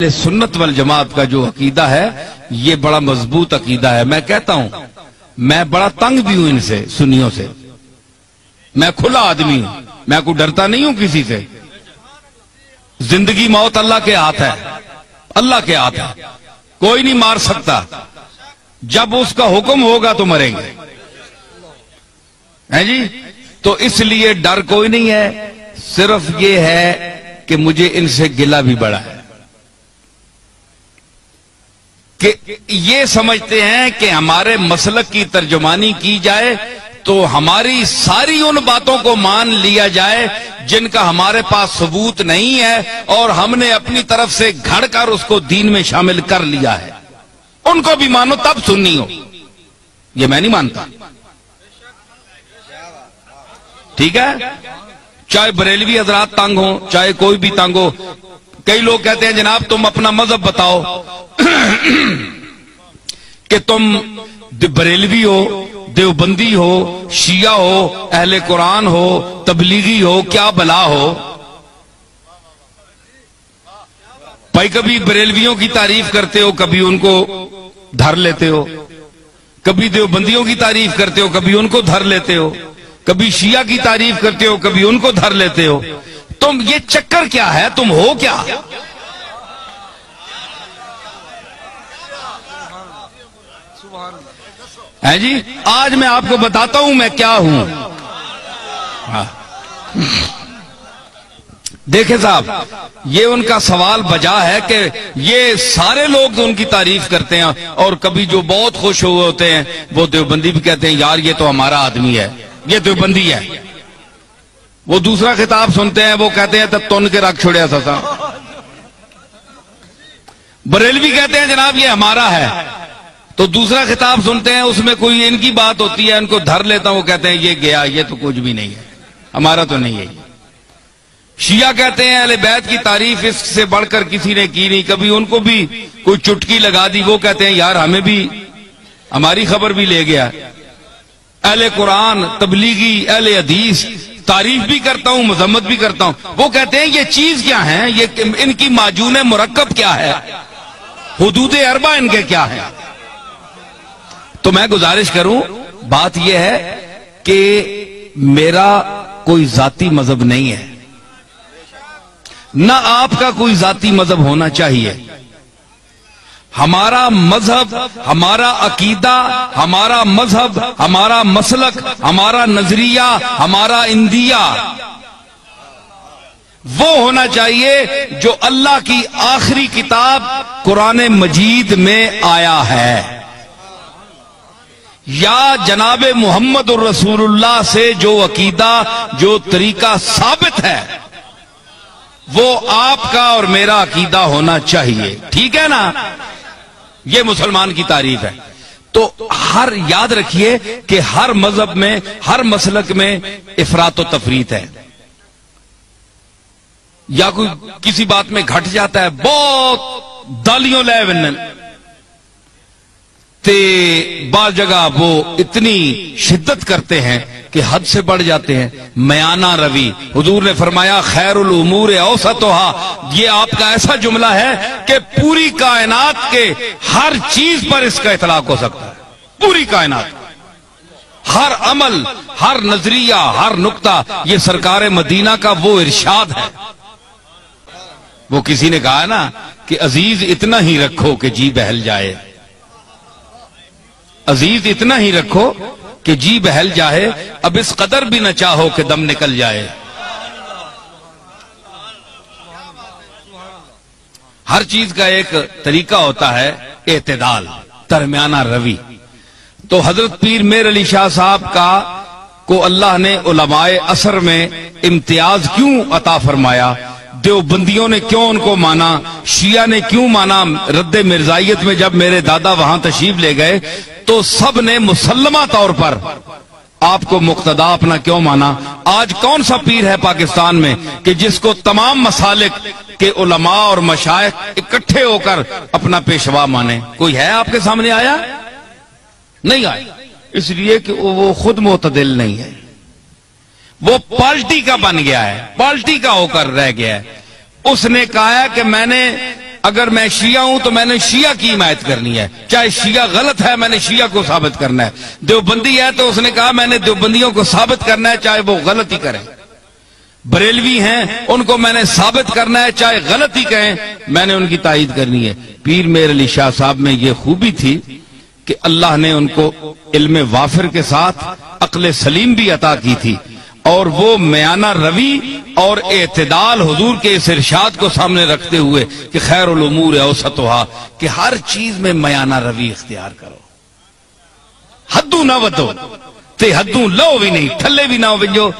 سنت والجماعت کا جو عقیدہ ہے یہ بڑا مضبوط عقیدہ ہے. میں کہتا ہوں میں بڑا تنگ بھی ہوں ان سے, سنیوں سے. میں کھلا آدمی ہوں, میں کوئی ڈرتا نہیں ہوں کسی سے. زندگی موت اللہ کے ہاتھ ہے, اللہ کے ہاتھ ہے, کوئی نہیں مار سکتا. جب اس کا حکم ہوگا تو مریں گے, ہیں جی. تو اس لیے ڈر کوئی نہیں ہے, صرف یہ ہے کہ مجھے ان سے گلہ بھی بڑا ہے کہ یہ سمجھتے ہیں کہ ہمارے مسلک کی ترجمانی کی جائے تو ہماری ساری ان باتوں کو مان لیا جائے جن کا ہمارے پاس ثبوت نہیں ہے اور ہم نے اپنی طرف سے گھڑ کر اس کو دین میں شامل کر لیا ہے. ان کو بھی مانو تب سنی ہو, یہ میں نہیں مانتا. ٹھیک ہے, چاہے بریلوی حضرات تنگ ہوں, چاہے کوئی بھی تنگ ہو. کئی لوگ کہتے ہیں جناب تم اپنا مذہب بتاؤ کہ تم بریلوی ہو, دیوبندی ہو, شیعہ ہو, اہل قرآن ہو, تبلیغی ہو, کیا بلا ہو. بھائی کبھی بریلویوں کی تعریف کرتے ہو, کبھی ان کو دھر لیتے ہو, کبھی دیوبندیوں کی تعریف کرتے ہو, کبھی ان کو دھر لیتے ہو, کبھی شیعہ کی تعریف کرتے ہو, کبھی ان کو دھر لیتے ہو. تم یہ چکر کیا ہے, تم ہو کیا؟ ہے جی, آج میں آپ کو بتاتا ہوں میں کیا ہوں. دیکھیں صاحب, یہ ان کا سوال بجا ہے کہ یہ سارے لوگ ان کی تعریف کرتے ہیں اور کبھی جو بہت خوش ہوئے ہوتے ہیں وہ دیوبندی بھی کہتے ہیں یار یہ تو ہمارا آدمی ہے, یہ دیوبندی ہے. وہ دوسرا خطاب سنتے ہیں وہ کہتے ہیں تب تن کے رکھ چھوڑیا سسا. بریلوی کہتے ہیں جناب یہ ہمارا ہے, تو دوسرا خطاب سنتے ہیں اس میں کوئی ان کی بات ہوتی ہے, ان کو دھر لیتا ہوں, وہ کہتے ہیں یہ گیا, یہ تو کچھ بھی نہیں ہے, ہمارا تو نہیں ہے. شیعہ کہتے ہیں اہل بیت کی تعریف اس سے بڑھ کر کسی نے کی نہیں, کبھی ان کو بھی کوئی چٹکی لگا دی, وہ کہتے ہیں یار ہمیں بھی ہماری خبر بھی لے گیا. اہل قرآن, تبلیغی, اہل حدیث تعریف بھی کرتا ہوں, مذمت بھی کرتا ہوں. وہ کہتے ہیں یہ چیز کیا ہے, یہ ان کی معجون مرکب کیا ہے, حدود اربع ان کے کیا ہے. تو میں گزارش کروں, بات یہ ہے کہ میرا کوئی ذاتی مذہب نہیں ہے, نہ آپ کا کوئی ذاتی مذہب ہونا چاہیے. ہمارا مذہب, ہمارا عقیدہ, ہمارا مذہب, ہمارا مسلک, ہمارا نظریہ, ہمارا اندیہ وہ ہونا چاہیے جو اللہ کی آخری کتاب قرآن مجید میں آیا ہے, یا جناب محمد الرسول اللہ سے جو عقیدہ, جو طریقہ ثابت ہے وہ آپ کا اور میرا عقیدہ ہونا چاہیے. ٹھیک ہے نا, یہ مسلمان کی تعریف ہے. تو ہر یاد رکھیے کہ ہر مذہب میں, ہر مسلک میں افراط و تفریط ہے, یا کوئی کسی بات میں گھٹ جاتا ہے, بہت دالیوں لے ونن تے بعض جگہ وہ اتنی شدت کرتے ہیں کہ حد سے بڑھ جاتے ہیں. میانہ روی, حضور نے فرمایا خیر الامور اوسطھا, یہ آپ کا ایسا جملہ ہے کہ پوری کائنات کے ہر چیز پر اس کا اطلاق ہو سکتا ہے. پوری کائنات, ہر عمل, ہر نظریہ, ہر نقطہ, یہ سرکار مدینہ کا وہ ارشاد ہے. وہ کسی نے کہا نا کہ عزیز اتنا ہی رکھو کہ جی بہل جائے, عزیز اتنا ہی رکھو کہ جی بہل جائے, اب اس قدر بھی نہ چاہو کہ دم نکل جائے. ہر چیز کا ایک طریقہ ہوتا ہے, اعتدال, درمیانہ روی. تو حضرت پیر میر علی شاہ صاحب کا کو اللہ نے علماء عصر میں امتیاز کیوں عطا فرمایا, دیوبندیوں نے کیوں ان کو مانا, شیعہ نے کیوں مانا. رد مرزائیت میں جب میرے دادا وہاں تشریف لے گئے تو سب نے مسلمہ طور پر آپ کو مقتدا اپنا کیوں مانا. آج کون سا پیر ہے پاکستان میں کہ جس کو تمام مسالک کے علماء اور مشائخ اکٹھے ہو کر اپنا پیشوا مانے؟ کوئی ہے آپ کے سامنے آیا؟ نہیں آیا, اس لیے کہ وہ خود معتدل نہیں ہے, وہ پارٹی کا بن گیا ہے, پارٹی کا ہو کر رہ گیا ہے. اس نے کہا ہے کہ میں نے اگر میں شیعہ ہوں تو میں نے شیعہ کی حمایت کرنی ہے، چاہے شیعہ غلط ہے میں نے شیعہ کو ثابت کرنا ہے، دیوبندی ہے تو اس نے کہا میں نے دیوبندیوں کو ثابت کرنا ہے چاہے وہ غلط ہی کریں، بریلوی ہیں ان کو میں نے ثابت کرنا ہے چاہے غلط ہی کہیں، میں نے ان کی تائید کرنی ہے۔ پیر میر علی شاہ صاحب میں یہ خوبی تھی کہ اللہ نے ان کو علم وافر کے ساتھ عقل سلیم بھی عطا کی تھی، اور وہ میانہ روی اور اعتدال حضور کے اس ارشاد کو سامنے رکھتے ہوئے کہ خیر الامور اوسطھا، کہ ہر چیز میں میانہ روی اختیار کرو، حدوں نہ ودو تے حدوں لو بھی نہیں، تھلے بھی نہ ہو جو